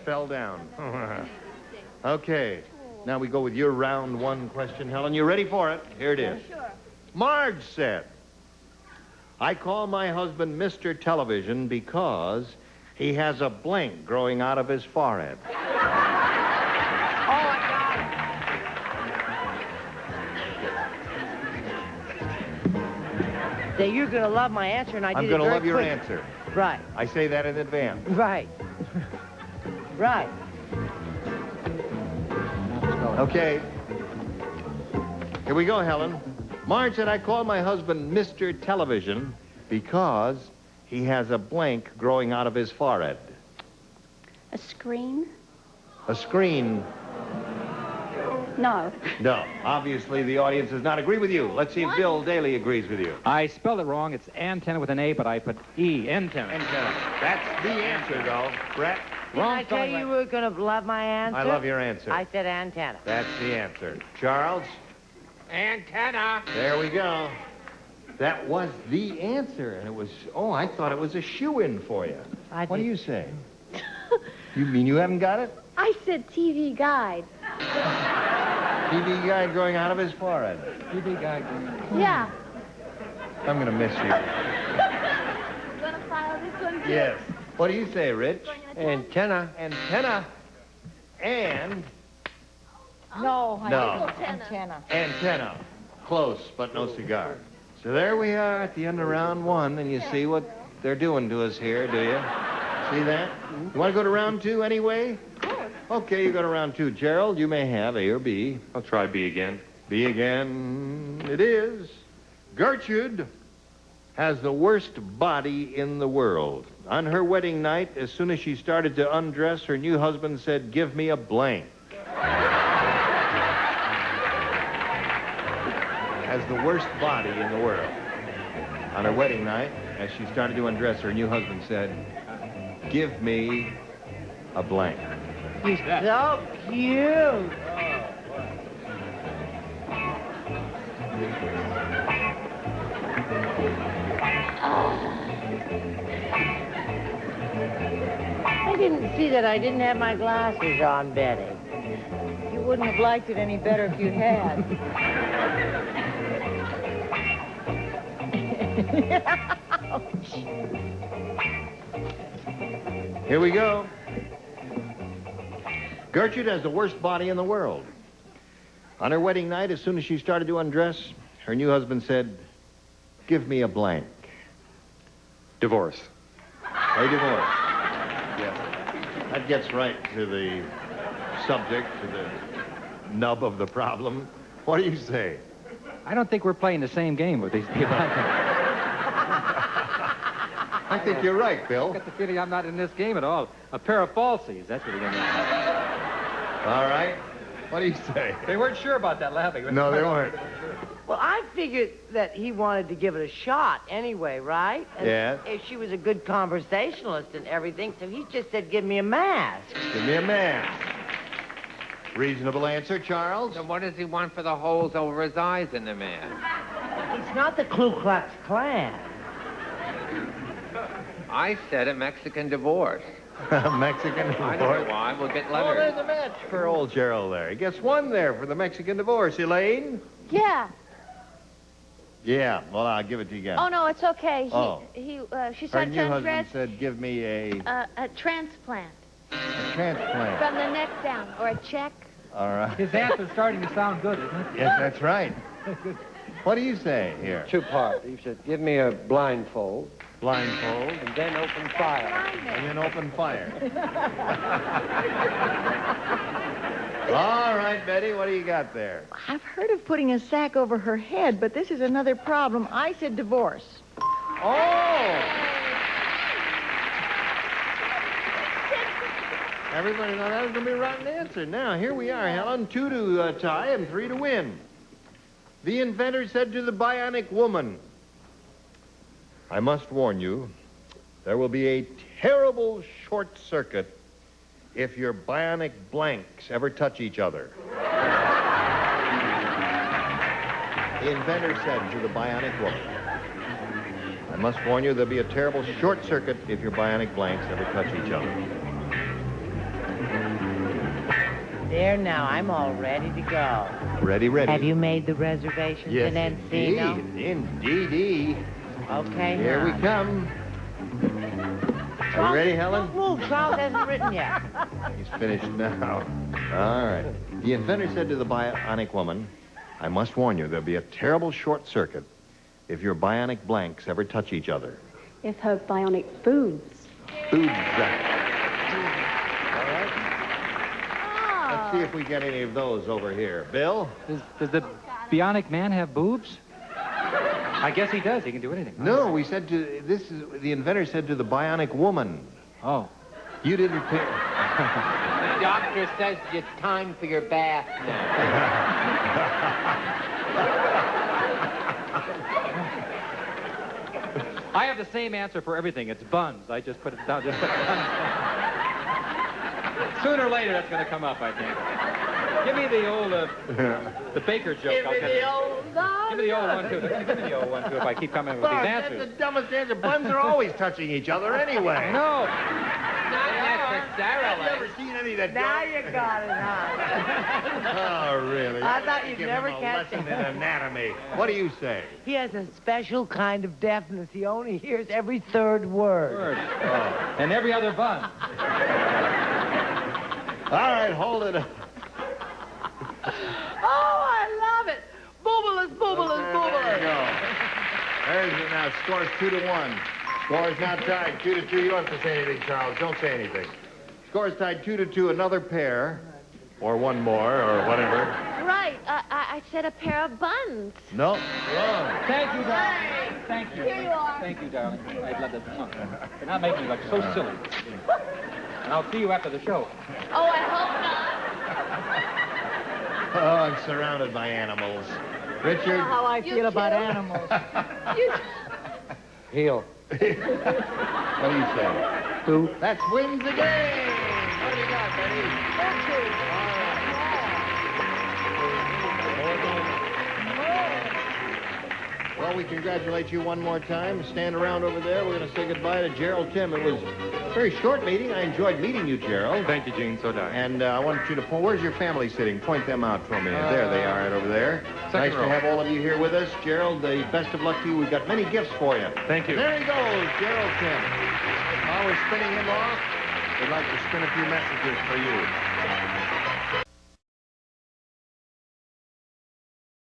fell down. Okay. Now we go with your round one question, Helen. You ready for it? Here it is. Sure. Marge said, I call my husband Mr. Television because he has a blank growing out of his forehead. Oh, I got it. Say, you're going to love my answer, and I did I'm it going to very love your quick. answer. Right. I say that in advance. Right. Right. Okay. Here we go, Helen. Marge said, I call my husband Mr. Television because he has a blank growing out of his forehead. A screen? A screen. No. No. Obviously, the audience does not agree with you. Let's see if Bill Daly agrees with you. I spelled it wrong. It's antenna with an A, but I put E, antenna. Antenna. That's the answer, though. Brett? Didn't I tell you were going to love my answer? I love your answer. I said antenna. That's the answer. Charles? Antenna. There we go. That was the answer, and it was, I thought it was a shoo-in for you. What do you say? You mean you haven't got it? I said TV guide. TV guy growing out of his forehead. TV guy. Yeah. I'm going to miss you. You want to file this one, too? Yes. What do you say, Rich? Antenna. Antenna. And No, I No. didn't. Antenna. antenna. Close, but no cigar. So there we are at the end of round one, and you see what they're doing to us here, do you? See that? You want to go to round two anyway? Okay, you go to round two. Gerald, you may have A or B. I'll try B again. B again. It is. Gertrude has the worst body in the world. On her wedding night, as soon as she started to undress, her new husband said, give me a blank. Has the worst body in the world. On her wedding night, as she started to undress, her new husband said, give me a blank. He's so cute. I didn't see that I didn't have my glasses on, Betty. You wouldn't have liked it any better if you had. Here we go. Gertrude has the worst body in the world. On her wedding night, as soon as she started to undress, her new husband said, give me a blank. Divorce. A divorce. Yes. That gets right to the subject, to the nub of the problem. What do you say? I don't think we're playing the same game with these people. I think you're right, Bill. I got the feeling I'm not in this game at all. A pair of falsies. That's what we're going to All right. What do you say? They weren't sure about that laughing. No, they weren't. Well, I figured that he wanted to give it a shot anyway, right? And Yes. if she was a good conversationalist and everything, so he just said, give me a mask. Give me a man. Reasonable answer, Charles? So what does he want for the holes over his eyes in the man? It's not the Ku Klux Klan. I said a Mexican divorce. Mexican divorce. I don't know why. We'll get Oh, there's letters. a match for old Gerald there. He gets one there for the Mexican divorce. Elaine? Yeah. Yeah, well, I'll give it to you again. Oh, no, it's okay. She Her started new to husband undress. said, give me a Transplant transplant. from the neck down, or a check. All right. His answer's starting to sound good, isn't it? Yes, that's right. What do you say here? Two-part. You said, give me a blindfold, Blindfold and then open fire. and then open fire. All right, Betty, what do you got there? I've heard of putting a sack over her head, but this is another problem. I said divorce. Oh! Everybody thought that was going to be a rotten answer. Now, here we are, Helen. 2 to tie and 3 to win. The inventor said to the bionic woman, I must warn you, there will be a terrible short circuit if your bionic blanks ever touch each other. The inventor said to the bionic woman, I must warn you, there'll be a terrible short circuit if your bionic blanks ever touch each other. There now, I'm all ready to go. Ready, ready. Have you made the reservations Yes, in Encino? indeed. Okay, Here we hon. come. Are you ready, Helen? Don't move. Charles hasn't written yet. He's finished now. All right. The inventor said to the bionic woman, I must warn you, there'll be a terrible short circuit if your bionic blanks ever touch each other. If her bionic boobs. Boobs. All right. Let's see if we get any of those over here. Bill? Does the bionic man have boobs? I guess he does. He can do anything. No, we said to, the inventor said to the bionic woman. Oh. You didn't pick. The doctor says it's time for your bath now. I have the same answer for everything. It's buns. I just put it down. Just put buns. Sooner or later, that's going to come up, I think. Give me the old, the baker joke. Give me the old Give me the old one, too. Give me the old one, too, if I keep coming with these That's answers. the dumbest answer. Buns are always touching each other anyway. No. Not necessarily. I've never seen any that Now don't. you got it, huh? Oh, really? I thought you'd Give never him a catch lesson him. in anatomy. What do you say? He has a special kind of deafness. He only hears every third word. Word. Oh. And every other bun. All right, hold it up. Oh, I love it. Boobalus, boobalus, There you boobalus. go. There's it now. Score's 2-1. Score's now tied 2-2. You don't have to say anything, Charles. Don't say anything. Score's tied 2-2. Another pair, or one more, or whatever. Right. I said a pair of buns. No, wrong. Thank you, darling. Thank you. Here you are. Thank you, darling. I'd love to. You're not making me look so silly. And I'll see you after the show. Oh, I hope not. Oh, I'm surrounded by animals. Richard? How I You feel about too. animals. Heel. What do you say? Two. That wins the game. What do you got, Betty? Well, we congratulate you one more time. Stand around over there. We're going to say goodbye to Gerald Tim. It was a very short meeting. I enjoyed meeting you, Gerald. Thank you, Gene. So die. And I want you to point. Where's your family sitting? Point them out for me. There they are, right over there. Nice to row. have all of you here with us. Gerald, the best of luck to you. We've got many gifts for you. Thank you. There he goes, Gerald Tim. While we're spinning him off, we'd like to spin a few messages for you.